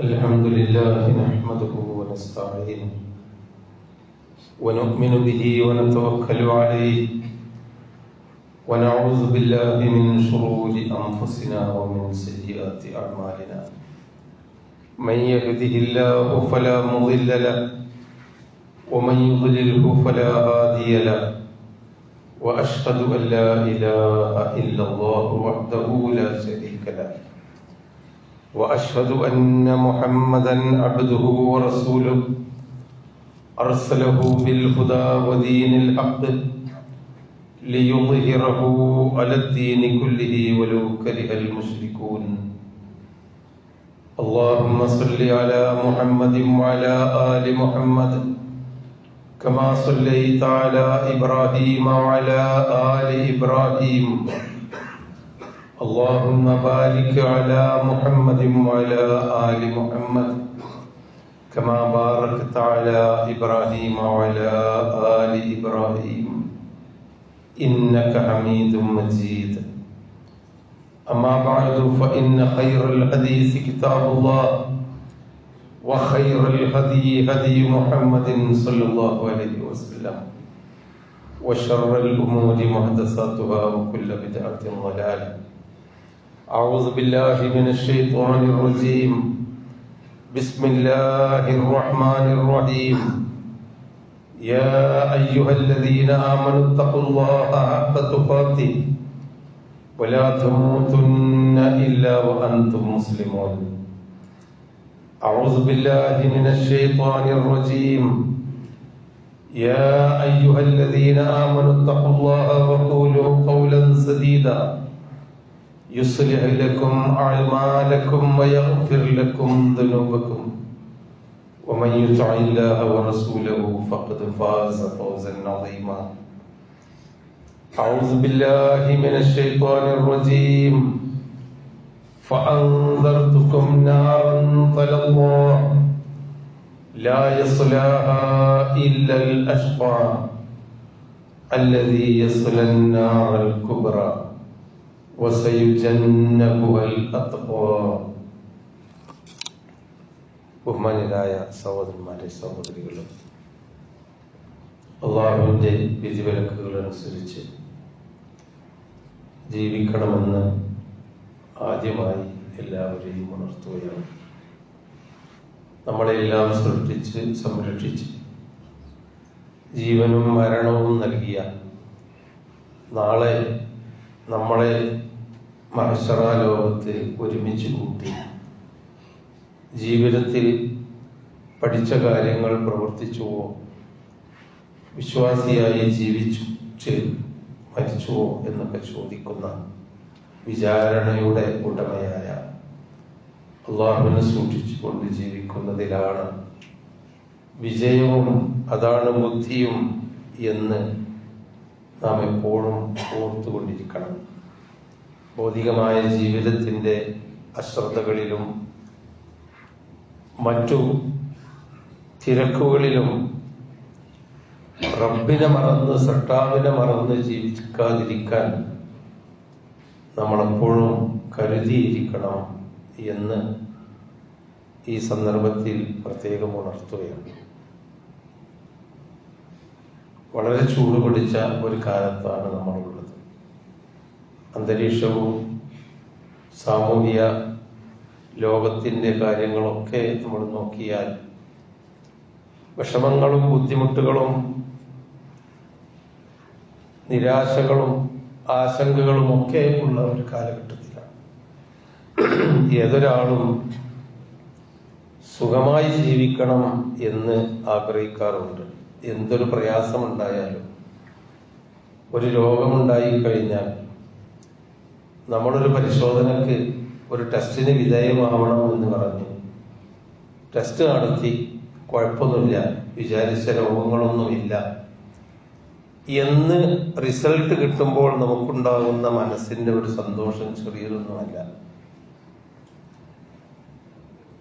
الحمد لله نحمده ونستعينه ونؤمن به ونتوكل عليه ونعوذ بالله من شرور أنفسنا ومن سيئات أعمالنا من يهده الله فلا مضل له ومن يضلله فلا هادي له وأشهد أن لا إله إلا الله وحده لا شريك له وأشهد أن محمدا عبده ورسوله أرسله بالهدى ودين الحق ليظهره على الدين كله ولو كره المشركون اللهم صل على محمد وعلى آل محمد كما صليت على إبراهيم وعلى آل إبراهيم اللهم بارك على محمد وعلى آل محمد كما باركت على إبراهيم وعلى آل إبراهيم إنك حميد مجيد أما بعد فإن خير الحديث كتاب الله وخير الهدي هدي محمد صلى الله عليه وسلم وشر الأمور محدثاتها وكل بدعة ضلالة أعوذ بالله من الشيطان الرجيم بسم الله الرحمن الرحيم يا أيها الذين آمنوا اتقوا الله حق تقاته ولا تموتن إلا وأنتم مسلمون أعوذ بالله من الشيطان الرجيم يا أيها الذين آمنوا اتقوا الله وقولوا قولا سديدا يصلح لكم أعمالكم ويغفر لكم ذنوبكم ومن يطع الله ورسوله فقد فاز فوزا عظيما أعوذ بالله من الشيطان الرجيم فأنذرتكم نارا تلظى لا يصلاها إلا الأشقى الذي يصلى النار الكبرى وسيجنبها الأتقى. ബഹുമാന്യരായ സഹോദരന്മാരെ സഹോദരികളും, അള്ളാഹുവിന്റെ വിധിവിലക്കുകൾ അനുസരിച്ച് ജീവിക്കണമെന്ന് ആദ്യമായി എല്ലാവരെയും ഉണർത്തുകയാണ്. നമ്മളെല്ലാം സൃഷ്ടിച്ച് സംരക്ഷിച്ച് ജീവനും മരണവും നൽകിയ നാളെ നമ്മളെ മഹ്ശറാ ലോകത്തിൽ ഒരുമിച്ച് കൂട്ടി ജീവിതത്തിൽ പഠിച്ച കാര്യങ്ങൾ പ്രവർത്തിച്ചുവോ, വിശ്വാസിയായി ജീവിച്ചു മരിച്ചുവോ എന്നൊക്കെ ചോദിക്കുന്ന വിചാരണയുടെ ഉടമയായ അള്ളാഹുവിനെ സൂക്ഷിച്ചുകൊണ്ട് ജീവിക്കുന്നതിലാണ് വിജയവും അതാണ് ബുദ്ധിയും എന്ന് നാം എപ്പോഴും ഓർത്തുകൊണ്ടിരിക്കണം. ഭൗതികമായ ജീവിതത്തിൻ്റെ അശ്രദ്ധകളിലും മറ്റു തിരക്കുകളിലും റബ്ബിനെ മറന്ന് സൃഷ്ടാവിനെ മറന്ന് ജീവിക്കാതിരിക്കാൻ നമ്മളെപ്പോഴും കരുതിയിരിക്കണം എന്ന് ഈ സന്ദർഭത്തിൽ പ്രത്യേകം ഉണർത്തുകയാണ്. വളരെ ചൂട് പിടിച്ച ഒരു കാലത്താണ് നമ്മളുള്ളത്. അന്തരീക്ഷവും സാമൂഹിക ലോകത്തിൻ്റെ കാര്യങ്ങളൊക്കെ നമ്മൾ നോക്കിയാൽ വിഷമങ്ങളും ബുദ്ധിമുട്ടുകളും നിരാശകളും ആശങ്കകളും ഒക്കെ ഉള്ള ഒരു കാലഘട്ടത്തിലാണ്. ഏതൊരാളും സുഖമായി ജീവിക്കണം എന്ന് ആഗ്രഹിക്കാറുണ്ട്. എന്തൊരു പ്രയാസമുണ്ടായാലും, ഒരു രോഗമുണ്ടായി കഴിഞ്ഞാൽ നമ്മളൊരു പരിശോധനക്ക് ഒരു ടെസ്റ്റിന് വിധേയമാവണം എന്ന് പറഞ്ഞ് ടെസ്റ്റ് നടത്തി കുഴപ്പമൊന്നുമില്ല, വിചാരിച്ച രോഗങ്ങളൊന്നുമില്ല എന്ന് റിസൾട്ട് കിട്ടുമ്പോൾ നമുക്കുണ്ടാകുന്ന മനസ്സിന്റെ ഒരു സന്തോഷം ചെറിയതൊന്നുമല്ല.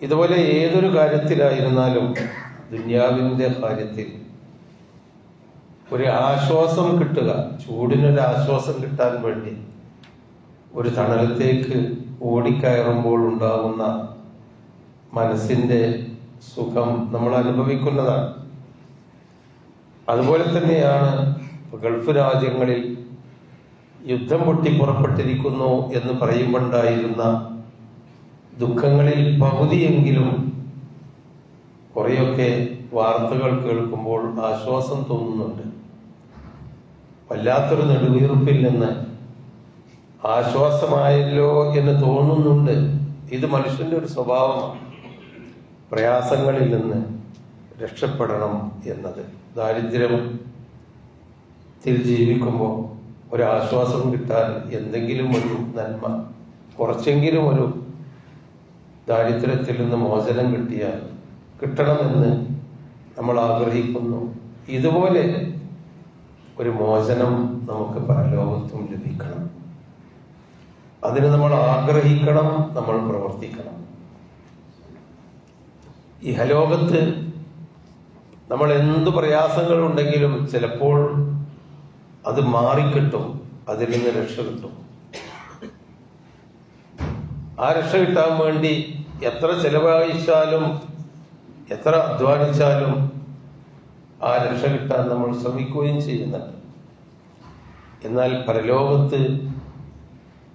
ഇതുപോലെ ഏതൊരു കാര്യത്തിലായിരുന്നാലും ദുനിയാവിന്റെ കാര്യത്തിൽ ഒരു ആശ്വാസം കിട്ടുക, ചൂടിനൊരു ആശ്വാസം കിട്ടാൻ വേണ്ടി ഒരു തണലത്തേക്ക് ഓടിക്കയറുമ്പോൾ ഉണ്ടാകുന്ന മനസ്സിന്റെ സുഖം നമ്മൾ അനുഭവിക്കുന്നതാണ്. അതുപോലെ തന്നെയാണ് ഗൾഫ് രാജ്യങ്ങളിൽ യുദ്ധം പൊട്ടി പുറപ്പെട്ടിരിക്കുന്നു എന്ന് പറയുമ്പോണ്ടായിരുന്ന ദുഃഖങ്ങളിൽ പകുതിയെങ്കിലും കുറെയൊക്കെ വാർത്തകൾ കേൾക്കുമ്പോൾ ആശ്വാസം തോന്നുന്നുണ്ട്. വല്ലാത്തൊരു നെടുവീർപ്പിൽ നിന്ന് ആശ്വാസമായല്ലോ എന്ന് തോന്നുന്നുണ്ട്. ഇത് മനുഷ്യന്റെ ഒരു സ്വഭാവമാണ്, പ്രയാസങ്ങളിൽ നിന്ന് രക്ഷപ്പെടണം എന്നത്. ദാരിദ്ര്യത്തിൽ ജീവിക്കുമ്പോൾ ഒരാശ്വാസം കിട്ടാൻ എന്തെങ്കിലും ഒരു നന്മ, കുറച്ചെങ്കിലും ഒരു ദാരിദ്ര്യത്തിൽ നിന്ന് മോചനം കിട്ടണമെന്ന് നമ്മൾ ആഗ്രഹിക്കുന്നു. ഇതുപോലെ ഒരു മോചനം നമുക്ക് പരലോകത്തും ലഭിക്കണം. അതിന് നമ്മൾ ആഗ്രഹിക്കണം, നമ്മൾ പ്രവർത്തിക്കണം. ഇഹലോകത്ത് നമ്മൾ എന്ത് പ്രയാസങ്ങളുണ്ടെങ്കിലും ചിലപ്പോൾ അത് മാറിക്കിട്ടും, അതിൽ നിന്ന് രക്ഷ കിട്ടും. ആ രക്ഷ കിട്ടാൻ വേണ്ടി എത്ര ചെലവഴിച്ചാലും എത്ര അധ്വാനിച്ചാലും ആ രക്ഷ കിട്ടാൻ നമ്മൾ ശ്രമിക്കുകയും ചെയ്യുന്നുണ്ട്. എന്നാൽ പരലോകത്ത്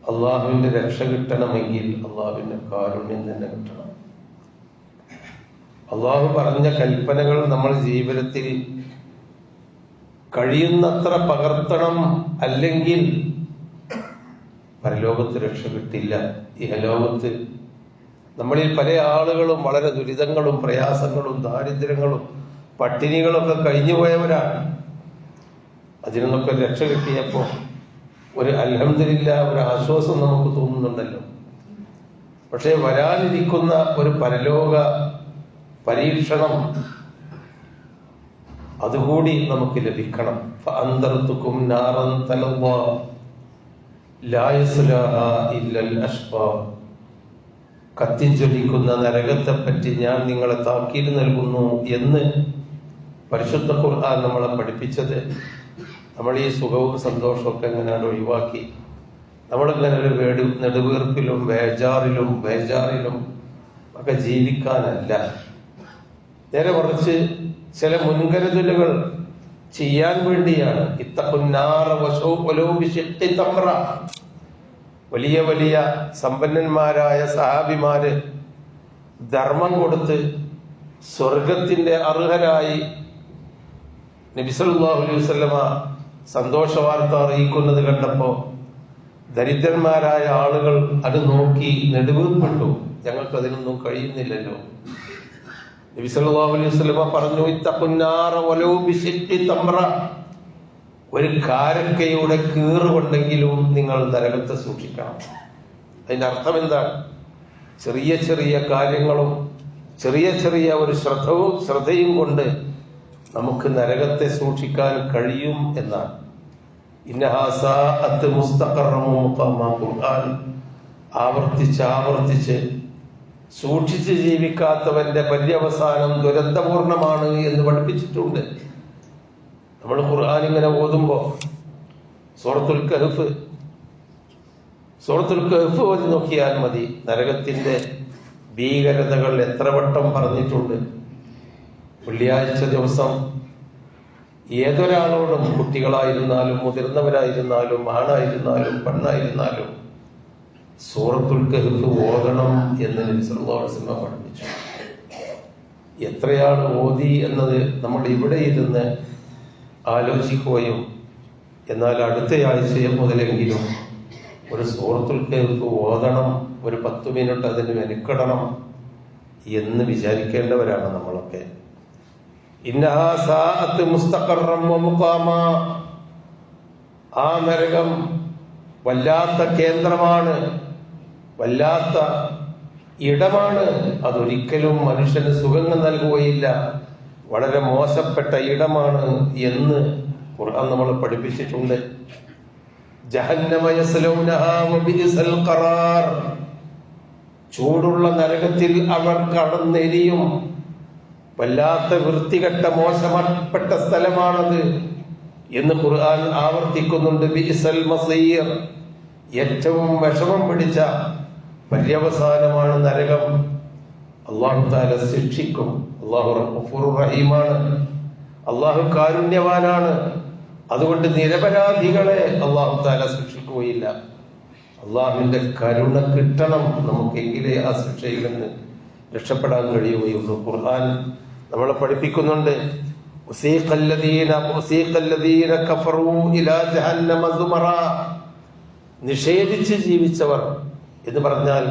അള്ളാഹുവിന്റെ രക്ഷ കിട്ടണമെങ്കിൽ അള്ളാഹുവിന്റെ കാരുണ്യം തന്നെ കിട്ടണം. അള്ളാഹു പറഞ്ഞ കൽപ്പനകൾ നമ്മൾ ജീവിതത്തിൽ കഴിയുന്നത്ര പകർത്തണം, അല്ലെങ്കിൽ പരലോകത്ത് രക്ഷ കിട്ടില്ല. ഇഹലോകത്ത് നമ്മളിൽ പല ആളുകളും വളരെ ദുരിതങ്ങളും പ്രയാസങ്ങളും ദാരിദ്ര്യങ്ങളും പട്ടിണികളൊക്കെ കഴിഞ്ഞുപോയവരാണ്. അതിൽ നിന്നൊക്കെ രക്ഷ കിട്ടിയപ്പോൾ ഒരു അൽഹംദുലില്ലാ, ഒരു ആശ്വാസം നമുക്ക് തോന്നുന്നുണ്ടല്ലോ. പക്ഷെ വരാനിരിക്കുന്ന ഒരു പരലോക പരീക്ഷണം അതുകൂടി നമുക്ക് ലഭിക്കണം. ഫഅൻദർതുകും നാറൻ തലവ്വാ ലാ യസ്ലാഹാ ഇല്ലൽ അഷ്ഖാ. കത്തിജ്വലിക്കുന്ന നരകത്തെ പറ്റി ഞാൻ നിങ്ങളെ താക്കീത് നൽകുന്നു എന്ന് പരിശുദ്ധ ഖുർആൻ നമ്മളെ പഠിപ്പിച്ചത്. നമ്മൾ ഈ സുഖവും സന്തോഷമൊക്കെ എങ്ങനെയാണ് ഒഴിവാക്കി നമ്മളിങ്ങനെ ഒരു നെടുവീർപ്പിലും ബേജാറിലും ഒക്കെ ജീവിക്കാനല്ല. നേരെ മറിച്ച് ചില മുൻകരുതലുകൾ ചെയ്യാൻ വേണ്ടിയാണ്. ഇത്തഖുന്നാറ വലൗ ബിശിഖ്ഖി തംറ. വലിയ വലിയ സമ്പന്നന്മാരായ സഹാബിമാര് ധർമ്മം കൊടുത്ത് സ്വർഗത്തിന്റെ അർഹരായി നബി സല്ലല്ലാഹു അലൈഹി വസല്ലമ സന്തോഷ വാർത്ത അറിയിക്കുന്നത് കണ്ടപ്പോ ദരിദ്രന്മാരായ ആളുകൾ അത് നോക്കി നെടുവീർപ്പെട്ടു. ഞങ്ങൾക്ക് അതിനൊന്നും കഴിയുന്നില്ലല്ലോ. നബി സല്ലല്ലാഹു അലൈഹി വസല്ലമ പറഞ്ഞു, ഇത്തഖുന്നാറ വലൗ ബിശിഖ്ഖി തംറ. ഒരു കാരക്കയുടെ കീറുകൊണ്ടെങ്കിലും നിങ്ങൾ നരകത്തെ സൂക്ഷിക്കണം. അതിന്റെ അർത്ഥം എന്താണ്? ചെറിയ ചെറിയ കാര്യങ്ങളും ചെറിയ ഒരു ശ്രദ്ധയും കൊണ്ട് നമുക്ക് നരകത്തെ സൂക്ഷിക്കാൻ കഴിയും എന്നാണ്. ഇന്നഹാ സാഅത്ത് മുസ്തഖറൻ മുഖാമാ. ഖുർആൻ ആവർത്തിച്ച് സൂക്ഷിച്ച് ജീവിക്കാത്തവന്റെ പര്യവസാനം ദുരന്തപൂർണമാണ് എന്ന് പഠിപ്പിച്ചിട്ടുണ്ട്. നമ്മൾ ഖുർആൻ ഇങ്ങനെ ഓതുമ്പോ സൂറത്തുൽ കഹ്ഫ് ഓതി നോക്കിയാൽ മതി. നരകത്തിന്റെ ഭീകരതകൾ എത്ര വട്ടം പറഞ്ഞിട്ടുണ്ട്. വെള്ളിയാഴ്ച ദിവസം ഏതൊരാളോടും, കുട്ടികളായിരുന്നാലും മുതിർന്നവരായിരുന്നാലും ആണായിരുന്നാലും പെണ്ണായിരുന്നാലും സൂറത്തുൽ കഹ്ഫ് ഓതണം എന്ന് നബി സല്ലല്ലാഹു അലൈഹി വസല്ലം പഠിപ്പിച്ചു. എത്രയാണ് ഓതി എന്നത് നമ്മൾ ഇവിടെ ഇരുന്ന് ആലോചിക്കുകയും എന്നാൽ അടുത്ത ആഴ്ച മുതലെങ്കിലും ഒരു സൂറത്തുൽ കഹ്ഫ് ഓതണം, ഒരു 10 മിനിറ്റ് അതിന് മെനക്കെടണം എന്ന് വിചാരിക്കേണ്ടവരാണ് നമ്മളൊക്കെ. ഇന്നഹാ സാഅത്ത് മുസ്തഖറൻ വമുഖാമാ. ആ നരകം വല്ലാത്ത കേന്ദ്രമാണ്, വല്ലാത്ത ഇടമാണ്. അതൊരിക്കലും മനുഷ്യന് സുഖങ്ങൾ നൽകുകയില്ല, വളരെ മോശപ്പെട്ട ഇടമാണ് എന്ന് ഖുർആൻ നമ്മളെ പഠിപ്പിച്ചിട്ടുണ്ട്. ജഹന്നമ യസ്ലൗനഹാ വബിഇസൽ ഖറാർ. ചൂടുള്ള നരകത്തിൽ അവർ കടന്നെരിയും. വല്ലാത്ത വൃത്തികെട്ട മോശപ്പെട്ട സ്ഥലമാണത് എന്ന് ഖുർആൻ ആവർത്തിക്കുന്നുണ്ട്. ബിഇസൽ മസീർ. ഏറ്റവും വിഷമം പിടിച്ച പര്യവസാനമാണ് നരകം. അള്ളാഹു തആല ശിക്ഷിക്കും. അള്ളാഹു ഗഫൂറുർ റഹീമാണ്, അള്ളാഹു കാരുണ്യവാനാണ്. അതുകൊണ്ട് നിരപരാധികളെ അള്ളാഹു തആല ശിക്ഷിക്കുകയില്ല. അള്ളാഹുവിന്റെ കരുണ കിട്ടണം നമുക്കെങ്കിലേ ആ ശിക്ഷയിൽ നിന്ന് രക്ഷപ്പെടാൻ കഴിയുകയുള്ളൂ. ഖുർആൻ നമ്മളെ പഠിപ്പിക്കുന്നുണ്ട്, നിഷേധിച്ച് ജീവിച്ചവർ എന്ന് പറഞ്ഞാൽ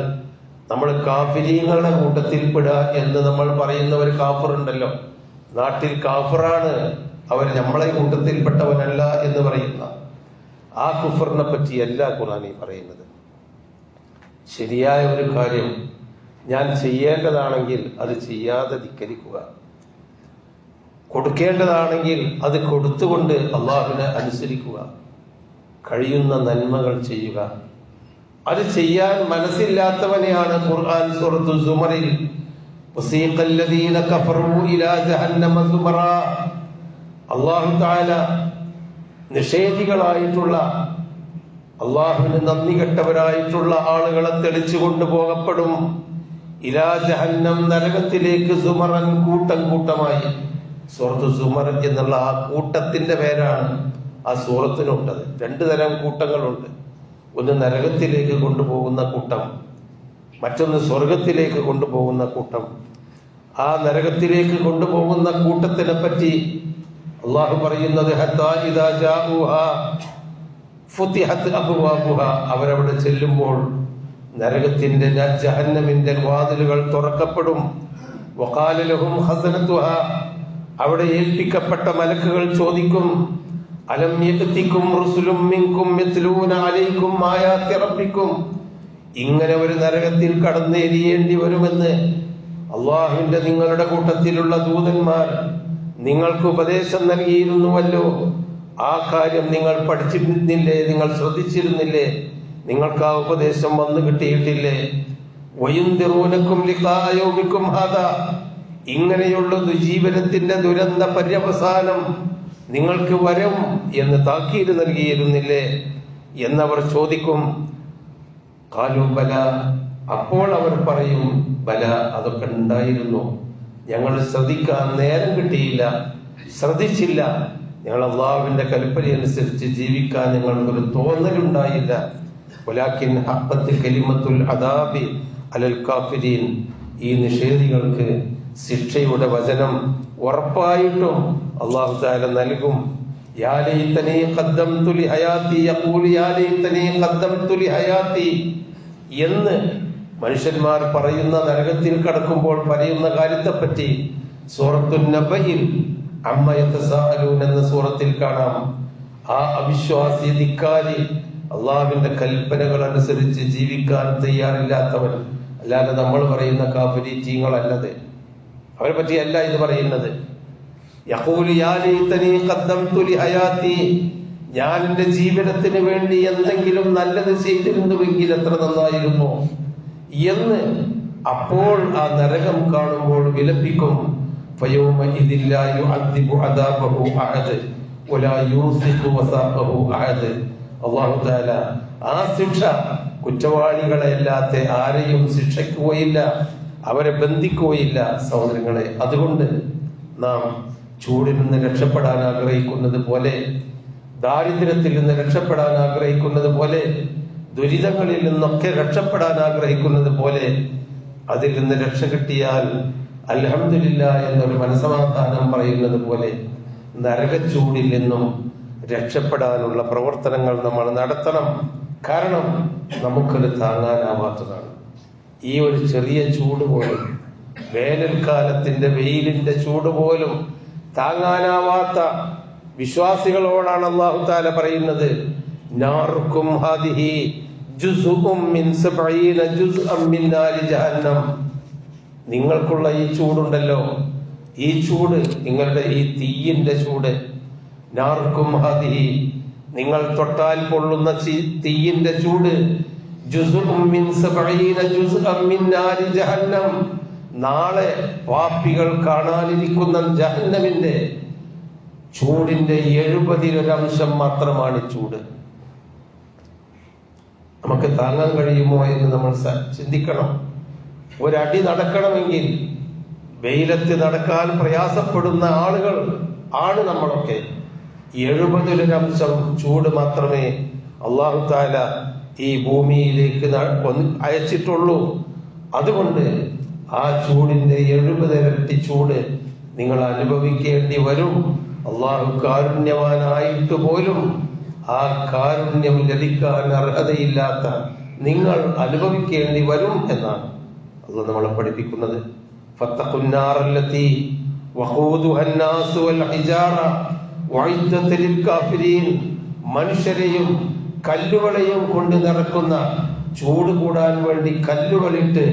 നമ്മൾ കാഫിരീങ്ങളുടെ കൂട്ടത്തിൽപ്പെടുക എന്ന് നമ്മൾ പറയുന്ന ഒരു കാഫറുണ്ടല്ലോ, നാട്ടിൽ കാഫറാണ് അവർ, നമ്മളെ കൂട്ടത്തിൽപ്പെട്ടവനല്ല എന്ന് പറയുന്ന ആ കുഫറിനെ പറ്റിയല്ല ഖുർആൻ പറയുന്നത്. ശരിയായ ഒരു കാര്യം ഞാൻ ചെയ്യേണ്ടതാണെങ്കിൽ അത് ചെയ്യാതെ ധിക്കരിക്കുക, കൊടുക്കേണ്ടതാണെങ്കിൽ അത് കൊടുത്തുകൊണ്ട് അള്ളാഹുവിനെ അനുസരിക്കുക, കഴിയുന്ന നന്മകൾ ചെയ്യുക. അത് ചെയ്യാൻ മനസ്സില്ലാത്തവനെയാണ് ഖുർആൻ സൂറത്തു സുമറിൽ വസീഖല്ലദീന കഫറൂ ഇലാ ജഹന്നമ സുമറാ, അല്ലാഹു തആല നിഷേധികളായിട്ടുള്ള അള്ളാഹുവിന് നന്ദി കെട്ടവരായിട്ടുള്ള ആളുകളെ തെളിച്ചു കൊണ്ടുപോകപ്പെടും. ഇലാ ജഹന്നം, നരകത്തിലേക്ക്, സുമറൻ, കൂട്ടം കൂട്ടമായി. സൂറത്ത് സുമർ എന്നുള്ള ആ കൂട്ടത്തിന്റെ പേരാണ് ആ സൂറത്തിനുള്ളത്. രണ്ടു തരം കൂട്ടങ്ങളുണ്ട്. ഒന്ന് നരകത്തിലേക്ക് കൊണ്ടുപോകുന്ന കൂട്ടം, മറ്റൊന്ന് സ്വർഗത്തിലേക്ക് കൊണ്ടുപോകുന്ന കൂട്ടം. ആ നരകത്തിലേക്ക് കൊണ്ടുപോകുന്ന കൂട്ടത്തിനെ പറ്റി അള്ളാഹു പറയുന്നത്, ഹത്താ ഇദാ ജാഊഹാ ഫുതിഹത് അബ്വാബുഹാ, അവരവിടെ ചെല്ലുമ്പോൾ നരകത്തിന്റെ ജഹന്നമിന്റെ വാതിലുകൾ തുറക്കപ്പെടും. വഖാല ലഹും ഖസനതുഹാ, അവിടെ ഏൽപ്പിക്കപ്പെട്ട മലക്കുകൾ ചോദിക്കും, അലം യഅതികും റുസുലും മിൻകും യത്ലൂന അലൈക്കും ആയാതി റബ്ബിക്കും, ഇങ്ങനെ ഒരു നരകത്തിൽ കടന്നേരിയേണ്ടി വരുമെന്ന് അള്ളാഹുവിന്റെ നിങ്ങളുടെ കൂട്ടത്തിലുള്ള ദൂതന്മാർ നിങ്ങൾക്ക് ഉപദേശം നൽകിയിരുന്നുവല്ലോ. ആ കാര്യം നിങ്ങൾ പഠിച്ചിരുന്നില്ലേ? നിങ്ങൾ ശ്രദ്ധിച്ചിരുന്നില്ലേ? നിങ്ങൾക്ക് ആ ഉപദേശം വന്നു കിട്ടിയിട്ടില്ലേ? വയുൻദിറൂനക്കും ലിഖാഅ യൗമിക്കും ഹാദാ, ഇങ്ങനെയുള്ള ജീവനത്തിന്റെ ദുരന്ത പര്യവസാനം നിങ്ങൾക്ക് വരും എന്ന് താക്കീത് നൽകിയിരുന്നില്ലേ എന്നവർ ചോദിക്കും. ഖാലൂ ബല, അപ്പോൾ അവർ പറയും, ബല, അതൊക്കെ ഉണ്ടായിരുന്നു, ഞങ്ങൾ ശ്രദ്ധിക്കാൻ നേരം കിട്ടിയില്ല, ശ്രദ്ധിച്ചില്ല, ഞങ്ങൾ അള്ളാഹുവിന്റെ കൽപ്പനയനുസരിച്ച് ജീവിക്കാൻ ഞങ്ങൾക്കൊരു തോന്നലുണ്ടായില്ല. വലാകിൻ ഹഖ്ഖത്ത് കലിമത്തുൽ അദാബി അലൽ കാഫിരീൻ, ഈ നിഷേധികൾക്ക് ശിക്ഷയുടെ വചനം ഉറപ്പായിട്ടും അല്ലാഹു തആല നൽകും. യാ ലൈതനി ഖദ്ദംതു ലി ഹയാതി, യഖൂലു യാ ലൈതനി ഖദ്ദംതു ലി ഹയാതി എന്ന് മനുഷ്യന്മാർ പറയുന്ന, നരകത്തിൽ കടക്കുമ്പോൾ പറയുന്ന കാര്യത്തെപ്പറ്റി സൂറത്തുൻ നബയിൽ അമ്മ യതസാഅലൂൻ എന്ന സൂറത്തിൽ കാണാം. ആ അവിശ്വാസി, ധിക്കാരി, അള്ളാഹുവിന്റെ കൽപ്പനകൾ അനുസരിച്ച് ജീവിക്കാൻ തയ്യാറില്ലാത്തവൻ, അല്ലാതെ നമ്മൾ പറയുന്ന കാഫിരീങ്ങളല്ലത്, അവരെ പറ്റിയല്ല ഇത് പറയുന്നത്. യഖൂലു യാ ലൈതനി ഖദ്ദംതു ലി ഹയാതി, ഞാൻ എന്റെ ജീവിതത്തിന് വേണ്ടി എന്തെങ്കിലും നല്ലത് ചെയ്തിരുന്നുവെങ്കിൽ എത്ര നന്നായിരുന്നു എന്ന് അപ്പോൾ ആ നരകം കാണുമ്പോൾ വിലപിക്കും. ഫയൗമഇദിൻ ലാ യുഅദ്ദിബു അദാബഹു അഹദ് വലാ യൂസിഖു വസാഖഹു അഹദ്. അല്ലാഹു തആല ആ ശിക്ഷ കുറ്റവാളികളെ അല്ലാത്ത ആരെയും ശിക്ഷിക്കുകയില്ല, അവരെ ബന്ധിക്കുകയില്ല. സഹോദരങ്ങളെ, അതുകൊണ്ട് നാം ചൂടിൽ നിന്ന് രക്ഷപ്പെടാൻ ആഗ്രഹിക്കുന്നത് പോലെ, ദാരിദ്ര്യത്തിൽ നിന്ന് രക്ഷപ്പെടാൻ ആഗ്രഹിക്കുന്നത് പോലെ, ദുരിതങ്ങളിൽ നിന്നൊക്കെ രക്ഷപ്പെടാൻ ആഗ്രഹിക്കുന്നത് പോലെ, അതിൽ നിന്ന് രക്ഷ കിട്ടിയാൽ അൽഹംദുലില്ലാഹ് എന്നൊരു മനസമാധാനം പറയുന്നത് പോലെ നരകച്ചൂടിൽ നിന്നും രക്ഷപ്പെടാനുള്ള പ്രവർത്തനങ്ങൾ നമ്മൾ നടത്തണം. കാരണം നമുക്കത് താങ്ങാനാവാത്തതാണ്. ഈ ഒരു ചെറിയ ചൂട് പോലും, വേനൽക്കാലത്തിന്റെ വെയിലിന്റെ ചൂട് പോലും താങ്ങാനാവാത്ത വിശ്വാസികളോടാണ് അല്ലാഹു തആല പറയുന്നത്, നാറുക്കും ഹാദിഹി ജുസ്ഉം മിൻ 70 ജുസ്അൻ മിൻ നാരി ജഹന്നം. നിങ്ങൾക്കുള്ള ഈ ചൂടുണ്ടല്ലോ, ഈ ചൂട്, നിങ്ങളുടെ ഈ തീയിന്റെ ചൂട്, നാറുക്കും ഹാദിഹി, നിങ്ങൾ തൊട്ടാൽ പൊള്ളുന്ന തീയിന്റെ ചൂട്, ജുസ്ഉം മിൻ 70 ജുസ്അൻ മിൻ നാരി ജഹന്നം, നാളെ പാപികൾ കാണാനിരിക്കുന്ന ജഹന്നമിന്റെ ചൂടിന്റെ 70% മാത്രമാണ് ചൂട്. നമുക്ക് താങ്ങാൻ കഴിയുമോ എന്ന് നമ്മൾ ചിന്തിക്കണം. ഒരടി നടക്കണമെങ്കിൽ വെയിലത്ത് നടക്കാൻ പ്രയാസപ്പെടുന്ന ആളുകൾ ആണ് നമ്മളൊക്കെ. 70% ചൂട് മാത്രമേ അല്ലാഹു തആല ഈ ഭൂമിയിലേക്ക് അയച്ചിട്ടുള്ളൂ. അതുകൊണ്ട് ആ ചൂടിന്റെ 70 ഇരട്ടി ചൂട് നിങ്ങൾ അനുഭവിക്കേണ്ടി വരും. അല്ലാഹു കാരുണ്യവാനായിട്ട് പോലും ആ കാരുണ്യം ലഭിക്കാൻ അർഹതയില്ലാത്ത നിങ്ങൾ അനുഭവിക്കേണ്ടി വരും എന്നാണ് അല്ലാഹു നമ്മളെ പഠിപ്പിക്കുന്നത്. ഫത്തഖുന്നാറല്ലതി വഖൂദുഹന്നാസു വൽ ഹിജാറ വഇദ്ദത ലിൽ കാഫിരീൻ. മനുഷ്യരെയും കല്ലുകളെയും കൊണ്ട് നിറക്കുന്ന, ചൂട് കൂടാൻ വേണ്ടി കല്ലുകളിട്ട്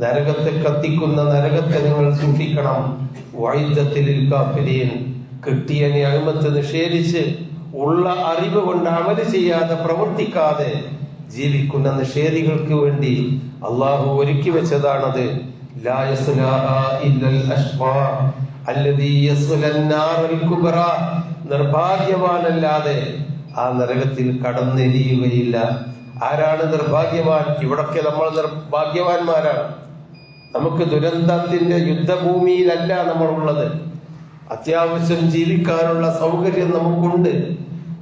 നരകത്തെ കത്തിക്കുന്ന നരകത്തെ നിങ്ങൾ സൂക്ഷിക്കണം. വഇദ്ദത ലിൽ കാഫിരീൻ. കിട്ടിയ നിഅമത്ത് നിഷേധിച്ച് ഉള്ള അറിവ് കൊണ്ട് അമല് ചെയ്യാതെ പ്രവർത്തിക്കാതെ ജീവിക്കുന്ന നിഷേധികൾക്ക് വേണ്ടി അള്ളാഹു ഒരുക്കി വെച്ചതാണത്. ലാ യസ്ലാഹാ ഇല്ലൽ അശ്ഖാ അല്ലദീ യസ്ലൻ നാറൽ കുബ്റാ. നിർഭാഗ്യവാനല്ലാതെ ആ നരകത്തിൽ കടന്നെരിയുകയില്ല. ആരാണ് നിർഭാഗ്യവാൻ? ഇവിടൊക്കെ നമ്മൾ നിർഭാഗ്യവാന്മാരാണ്. നമുക്ക് ദുരന്തത്തിന്റെ യുദ്ധഭൂമിയിലല്ല നമ്മൾ ഉള്ളത്. അത്യാവശ്യം ജീവിക്കാനുള്ള സൗകര്യം നമുക്കുണ്ട്.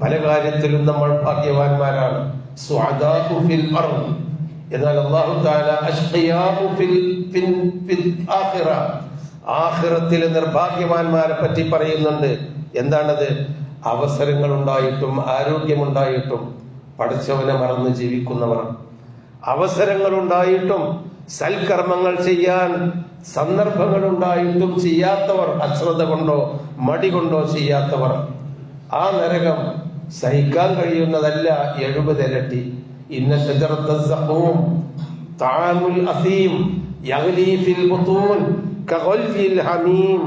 പല കാര്യത്തിലും നമ്മൾ ഭാഗ്യവാന്മാരാണ്. സുഅദാഉ ഫിൽ അർദ്. എന്നാൽ അല്ലാഹു തആല അശ്ഖിയാഉ ഫിൽ ആഖിറ. ആഖിറത്തിലെ നിർഭാഗ്യവാന്മാരെ പറ്റി പറയുന്നുണ്ട്. എന്താണത്? അവസരങ്ങൾ ഉണ്ടായിട്ടും ആരോഗ്യമുണ്ടായിട്ടും പടച്ചവനെ മറന്ന് ജീവിക്കുന്നവർ, അവസരങ്ങൾ ഉണ്ടായിട്ടും സൽക്കർമ്മങ്ങൾ ചെയ്യാൻ സന്ദർഭങ്ങൾ ഉണ്ടായിട്ടും ചെയ്യാത്തവർ, അശ്രദ്ധ കൊണ്ടോ മടി കൊണ്ടോ ചെയ്യാത്തവർ. ആ നരകം സഹിക്കാൻ കഴിയുന്നതല്ല 70 ഇരട്ടി. ഇന്ന ശജറത്ത സഖൂം തആമുൽ അസീം യഗ്ലി ഫിൽ ബുതൂൻ കഗൽഫിൽ ഹമീം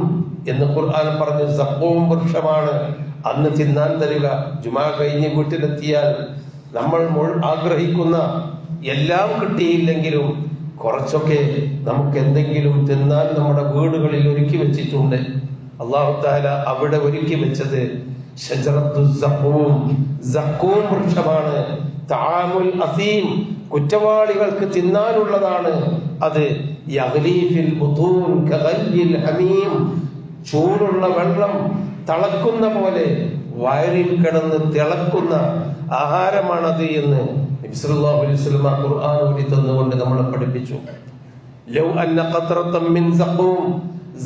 എന്ന് ഖുർആൻ പറഞ്ഞു. സഖൂം വൃക്ഷമാണ് അന്ന് തിന്നാൻ തരിക. ജുമാ കഴിഞ്ഞ് വീട്ടിലെത്തിയാൽ നമ്മൾ ആഗ്രഹിക്കുന്ന എല്ലാം കിട്ടിയില്ലെങ്കിലും കുറച്ചൊക്കെ നമുക്ക് എന്തെങ്കിലും തിന്നാൻ നമ്മുടെ വീടുകളിൽ ഒരുക്കി വെച്ചിട്ടുണ്ട്. അല്ലാഹു തആല അവിടെ ഒരുക്കി വെച്ചത് ശജറത്തു സഖൂം, സഖൂം വൃക്ഷമാണ്. തആമുൽ അസീം, കുറ്റവാളികൾക്ക് തിന്നാനുള്ളതാണ് അത്. യഗ്ലി ഫിൽ ബുതൂൻ കഗൽഫിൽ ഹമീം, ചൂടുള്ള വെള്ളം തിളക്കുന്ന പോലെ വയറിൽ കിടന്ന് തിളക്കുന്ന ആഹാരമാണത് എന്ന് നബി സല്ലല്ലാഹു അലൈഹി വസല്ലം ഖുർആൻ ഓതി തന്നുകൊണ്ട് നമ്മളെ പഠിപ്പിച്ചു. ലൗ അന്ന ഖത്രതൻ മിൻ സഖൂം,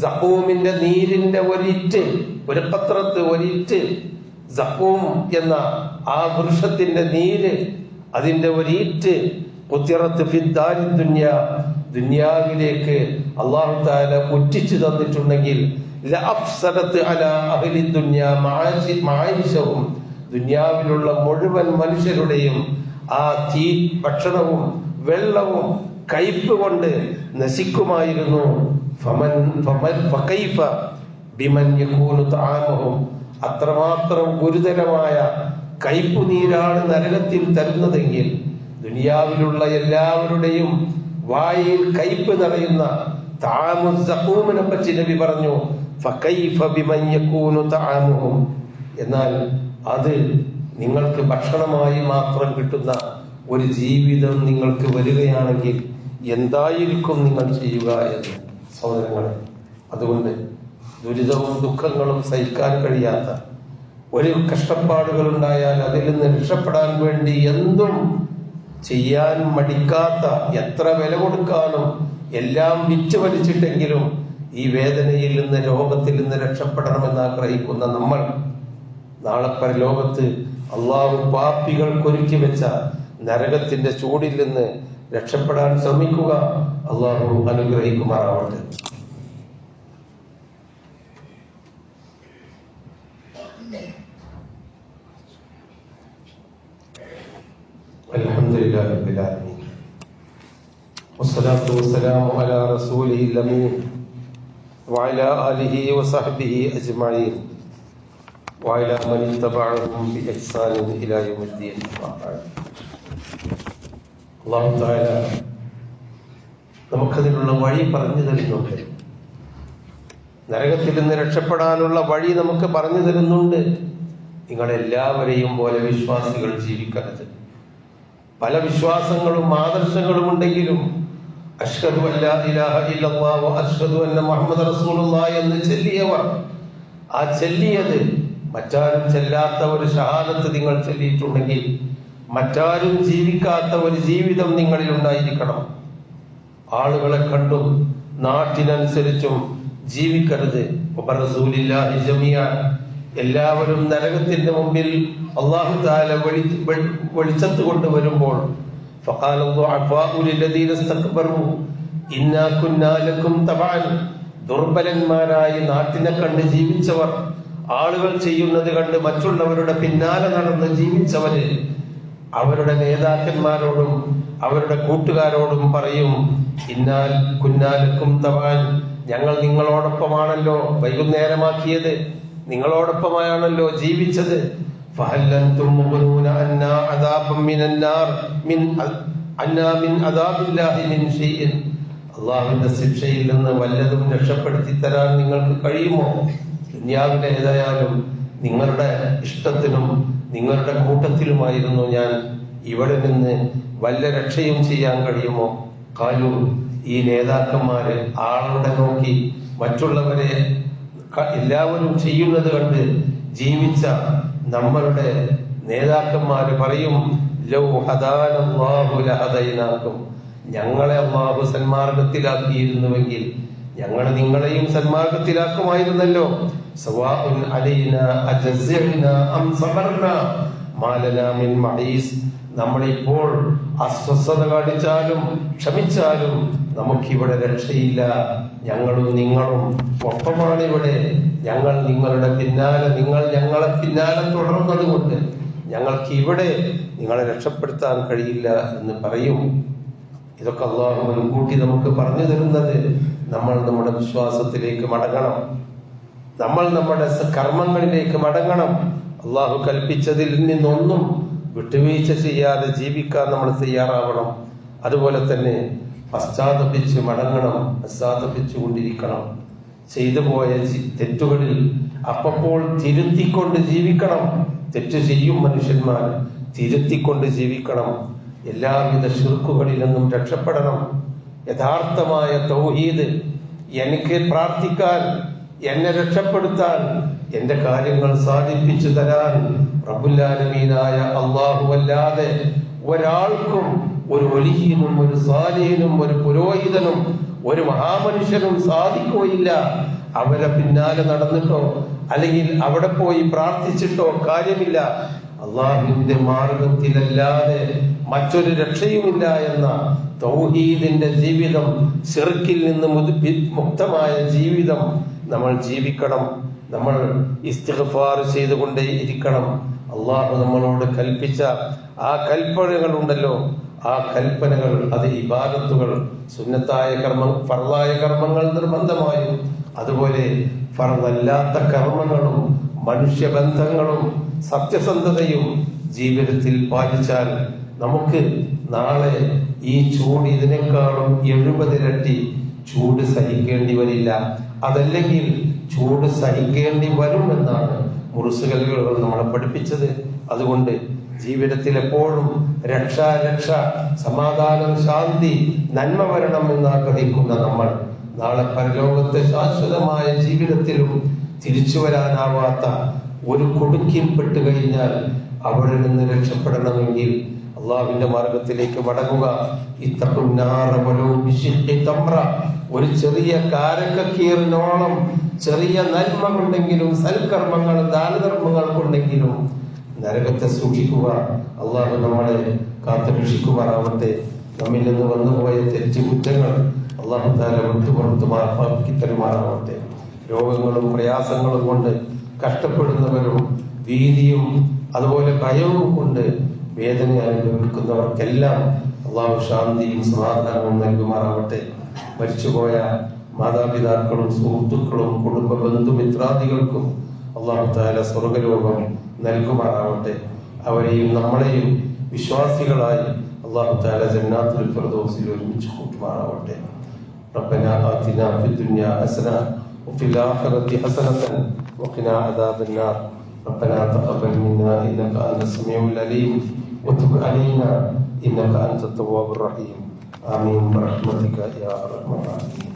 സഖൂമിന്റെ നീരിന്റെ ഒരിറ്റ്, ഒരു ഖത്രത്ത്, ഒരിറ്റ് സഖൂം എന്ന ആ വൃക്ഷത്തിന്റെ നീര്, അതിന്റെ ഒരിറ്റ് ഖുതിറത്ത് ഫിദ്ദാരി ദുനിയ, ദുനിയാവിലേക്ക് അല്ലാഹു തആല ഉറ്റിച്ചു തന്നിട്ടുണ്ടെങ്കിൽ ലഅഫ്സദത് അലാ അഹ്ലി ദുനിയ മആയിശഹും, ദുനിയാവിലുള്ള മുഴുവൻ മനുഷ്യരുടെയും ആ ഭക്ഷണവും വെള്ളവും കയ്പ് കൊണ്ട് നശിക്കുമായിരുന്നു. ഫകൈഫ ബിമൻ യകൂനു തആമുഹും, അത്രമാത്രം ഗുരുതരമായ കയ്പു നീരാണ് നരകത്തിൽ തരുന്നതെങ്കിൽ ദുനിയാവിലുള്ള എല്ലാവരുടെയും വായിൽ കയ്പ് നിറയുന്ന തആമു സഖൂമിനെ പറ്റി നബി പറഞ്ഞു. ഫകൈഫ ബിമൻ യകൂനു തആമുഹും, എന്നാൽ അത് നിങ്ങൾക്ക് ഭക്ഷണമായി മാത്രം കിട്ടുന്ന ഒരു ജീവിതം നിങ്ങൾക്ക് വരികയാണെങ്കിൽ എന്തായിരിക്കും നിങ്ങൾ ചെയ്യുക എന്ന് സഹോദരങ്ങളെ. അതുകൊണ്ട് ദുരിതവും ദുഃഖങ്ങളും സഹിക്കാൻ കഴിയാത്ത, ഒരു കഷ്ടപ്പാടുകൾ ഉണ്ടായാൽ അതിൽ നിന്ന് രക്ഷപ്പെടാൻ വേണ്ടി എന്തും ചെയ്യാൻ മടിക്കാത്ത, എത്ര വില കൊടുക്കാനും എല്ലാം വിറ്റ് വലിച്ചിട്ടെങ്കിലും ഈ വേദനയിൽ നിന്ന്, രോഗത്തിൽ നിന്ന് രക്ഷപ്പെടണമെന്ന് ആഗ്രഹിക്കുന്ന നമ്മൾ നാളെ പരലോകത്ത് അള്ളാഹു പാപികൾക്കൊരുക്കി വെച്ച നരകത്തിന്റെ ചൂടിൽ നിന്ന് രക്ഷപ്പെടാൻ ശ്രമിക്കുക. അള്ളാഹു അനുഗ്രഹിക്കുമാറാവട്ടെ. അൽഹംദുലില്ലാഹി റബ്ബിൽ ആലമീൻ വസ്സലാത്തു വസ്സലാമു അലാ റസൂലിഹിൽ അമീൻ വഅലാ ആലിഹി വസഹ്ബിഹി അജ്മഈൻ വഅലാ മൻ ഇത്തബഅഹും ബിഇഹ്സാനിൻ ഇലാ യൗമിദ്ദീൻ. അല്ലാഹു തആല നമുക്കതിനുള്ള വഴി പറഞ്ഞു തരുന്നുണ്ട്. നരകത്തിൽ നിന്ന് രക്ഷപ്പെടാനുള്ള വഴി നമുക്ക് പറഞ്ഞു തരുന്നുണ്ട്. നിങ്ങളെല്ലാവരെയും പോലെ വിശ്വാസികൾ ജീവിക്കരുത്. പല വിശ്വാസങ്ങളും ആദർശങ്ങളും ഉണ്ടെങ്കിലും അഷ്ഹദു അല്ലാ ഇലാഹ ഇല്ലല്ലാഹു വ അഷ്ഹദു അന്ന മുഹമ്മദ റസൂലുള്ളാഹി എന്ന് ചൊല്ലിയവർ, ആ ചൊല്ലിയത് മറ്റാരും ചെല്ലാത്ത ഒരു ഷഹാദത്ത് നിങ്ങൾ ചൊല്ലിയിട്ടുണ്ടെങ്കിൽ മറ്റാരും ജീവിക്കാത്ത ഒരു ജീവിതം നിങ്ങളിൽ ഉണ്ടായിരിക്കണം. ആളുകളെ കണ്ടും നാട്ടിനനുസരിച്ചും ജീവിക്കരുത്. എല്ലാവരും നരകത്തിന്റെ മുമ്പിൽ അല്ലാഹു തആല വെളിച്ചത്ത് കൊണ്ടുവരുമ്പോൾ ദുർബലന്മാരായി നാട്ടിനെ കണ്ട് ജീവിച്ചവർ, ആളുകൾ ചെയ്യുന്നത് കണ്ട് മറ്റുള്ളവരുടെ പിന്നാലെ നടന്ന് ജീവിച്ചവര് അവരുടെ നേതാക്കന്മാരോടും അവരുടെ കൂട്ടുകാരോടും പറയും, ഇന്നാൽ കുന്നാലക്കും തവാൻ, ഞങ്ങൾ നിങ്ങളോടൊപ്പമാണല്ലോ വൈകുന്നേരമാക്കിയത്, നിങ്ങളോടൊപ്പമാണല്ലോ ജീവിച്ചത്. അള്ളാഹുവിന്റെ ശിക്ഷയിൽ നിന്ന് വല്ലതും രക്ഷപ്പെടുത്തി തരാൻ നിങ്ങൾക്ക് കഴിയുമോ? ദുനിയാവിലെ ഏതായാലും നിങ്ങളുടെ ഇഷ്ടത്തിനും നിങ്ങളുടെ കൂട്ടത്തിലുമായിരുന്നു ഞാൻ, ഇവിടെ നിന്ന് വല്ല രക്ഷയും ചെയ്യാൻ കഴിയുമോ? കാലു, ഈ നേതാക്കന്മാര് ആളുടെ നോക്കി മറ്റുള്ളവരെ എല്ലാവരും ചെയ്യുന്നത് കണ്ട് ജീവിച്ച നമ്മളുടെ നേതാക്കന്മാര് പറയും, ലൗ ഹദാനല്ലാഹു ലഹദൈനാകും, ഞങ്ങളെ അല്ലാഹു സന്മാർഗത്തിലാക്കിയിരുന്നുവെങ്കിൽ ഞങ്ങൾ നിങ്ങളെയും സന്മാർഗത്തിലാക്കുമായിരുന്നല്ലോ. സവാഉൻ അലൈനാ അജസിഅനാ അം സബർനാ മാ ലനാ മിൻ മഹീസ്, നമ്മളിപ്പോൾ അസ്വസ്ഥത കാണിച്ചാലും ക്ഷമിച്ചാലും നമുക്കിവിടെ രക്ഷയില്ല, ഞങ്ങളും നിങ്ങളും ഒപ്പമാണ് ഇവിടെ, ഞങ്ങൾ നിങ്ങളുടെ പിന്നാലെ, നിങ്ങൾ ഞങ്ങളെ പിന്നാലെ തുടർന്നത് കൊണ്ട് ഞങ്ങൾക്ക് ഇവിടെ നിങ്ങളെ രക്ഷപ്പെടുത്താൻ കഴിയില്ല എന്ന് പറയും. ഇതൊക്കെ അല്ലാഹു മുൻകൂട്ടി നമുക്ക് പറഞ്ഞു തരുന്നത് നമ്മൾ നമ്മുടെ വിശ്വാസത്തിലേക്ക് മടങ്ങണം, നമ്മൾ നമ്മുടെ കർമ്മങ്ങളിലേക്ക് മടങ്ങണം. അല്ലാഹു കൽപ്പിച്ചതിൽ നിന്നൊന്നും വിട്ടുവീഴ്ച ചെയ്യാതെ ജീവിക്കാൻ നമ്മൾ തയ്യാറാവണം. അതുപോലെ തന്നെ പശ്ചാത്തപിച്ച് മടങ്ങണം, പശ്ചാത്തപിച്ചുകൊണ്ടിരിക്കണം. ചെയ്തു പോയ തെറ്റുകളിൽ അപ്പോൾ തിരുത്തിക്കൊണ്ട് ജീവിക്കണം. തെറ്റ് ചെയ്യും മനുഷ്യന്മാർ, തിരുത്തിക്കൊണ്ട് ജീവിക്കണം. എല്ലാവിധ ശിർക്കുകളിൽ നിന്നും രക്ഷപ്പെടണം. യഥാർത്ഥമായ തൗഹീദ്, എനിക്ക് പ്രാർത്ഥിക്കാൻ, എന്നെ രക്ഷപ്പെടുത്താൻ, എന്റെ കാര്യങ്ങൾ സാധിപ്പിച്ചു തരാൻ റബ്ബുൽ ആലമീനായ അല്ലാഹുവല്ലാതെ ഒരാൾക്കും, ഒരു വലിയനും ഒരു സാലിഹിനും ഒരു പുരോഹിതനും ഒരു മഹാമനുഷ്യനും സാധിക്കുകയില്ല. അവരെ പിന്നാലെ നടന്നിട്ടോ അല്ലെങ്കിൽ അവിടെ പോയി പ്രാർത്ഥിച്ചിട്ടോ കാര്യമില്ല. അള്ളാഹുവിന്റെ മാർഗത്തിലല്ലാതെ മറ്റൊരു രക്ഷയുമില്ല എന്ന തൗഹീദിന്റെ ജീവിതം, ശിർക്കിൽ നിന്ന് മുക്തമായ ജീവിതം നമ്മൾ ജീവിക്കണം. നമ്മൾ ഇസ്തിഗ്ഫാർ ചെയ്തുകൊണ്ടേ ഇരിക്കണം. അള്ളാഹു നമ്മളോട് കൽപ്പിച്ച ആ കൽപ്പനകൾ ഉണ്ടല്ലോ, ആ കൽപ്പനകൾ, അത് ഇബാദത്തുകൾ, സുന്നത്തായ കർമ്മം, ഫർളായ കർമ്മങ്ങൾ നിർബന്ധമായും, അതുപോലെ ഫർളല്ലാത്ത കർമ്മങ്ങളും മനുഷ്യബന്ധങ്ങളും സത്യസന്ധതയും ജീവിതത്തിൽ പാലിച്ചാൽ നമുക്ക് നാളെ ഈ ചൂട് ഇതിനേക്കാളും 70 ഇരട്ടി ചൂട് സഹിക്കേണ്ടി വരില്ല. അതല്ലെങ്കിൽ ചൂട് സഹിക്കേണ്ടി വരുമെന്നാണ് മുർസലുകൾ നമ്മളെ പഠിപ്പിച്ചത്. അതുകൊണ്ട് ജീവിതത്തിൽ എപ്പോഴും രക്ഷ, സമാധാനം, ശാന്തി, നന്മ വരണം എന്ന് ആഗ്രഹിക്കുന്ന നമ്മൾ നാളെ പരലോകത്തെ ശാശ്വതമായ ജീവിതത്തിലും തിരിച്ചു വരാനാവാത്ത ഒരു കുടുക്കിൽ പെട്ടു കഴിഞ്ഞാൽ അവിടെ നിന്ന് രക്ഷപ്പെടണമെങ്കിൽ അള്ളാഹുവിന്റെ മാർഗത്തിലേക്ക് മടങ്ങുക. ഒരു ചെറിയ കാരക്കീറിനോളം ചെറിയ നന്മ കൊണ്ടെങ്കിലും, സൽക്കർമ്മങ്ങൾ, ദാനധർമ്മങ്ങൾ കൊണ്ടെങ്കിലും നരകത്തെ സൂക്ഷിക്കുക. അള്ളാഹു നമ്മളെ കാത്തുരക്ഷിക്കുമാറാവട്ടെ. നമ്മിൽ നിന്ന് വന്നുപോയ തെറ്റുകുറ്റങ്ങൾ അള്ളാഹു തആല വിട്ടുപുറത്ത് മാപ്പാക്കി തരുമാറാവട്ടെ. രോഗങ്ങളും പ്രയാസങ്ങളും കൊണ്ട് കഷ്ടപ്പെടുന്നവരും ഭീതിയും അതുപോലെ ഭയവും കൊണ്ട് വേദന അനുഭവിക്കുന്നവർക്കെല്ലാം അള്ളാഹു ശാന്തിയും സമാധാനവും നൽകുമാറാവട്ടെ. മരിച്ചുപോയ മാതാപിതാക്കളും സുഹൃത്തുക്കളും കുടുംബ ബന്ധുമിത്രാദികൾക്കും അള്ളാഹു തആല സ്വർഗ്ഗലോകം നൽകുമാറാവട്ടെ. അവരെയും നമ്മളെയും വിശ്വാസികളായി അള്ളാഹു തആല ജന്നാത്തുൽ ഫിർദൗസിൽ ഒരുമിച്ച് കൂട്ടുമാറാവട്ടെ. റബ്ബനാ ആതിനാ ഫിദ്ദുനിയാ ഹസന വഫിൽ ആഖിറതി ഹസനതൻ വഖിനാ അദാബന്നാർ. ربنا تقبل منا إنك أنت السميع العليم وتب علينا إنك أنت التواب الرحيم. ആമീൻ ബിറഹ്മതിക യാ അർഹമർ റഹീമീൻ.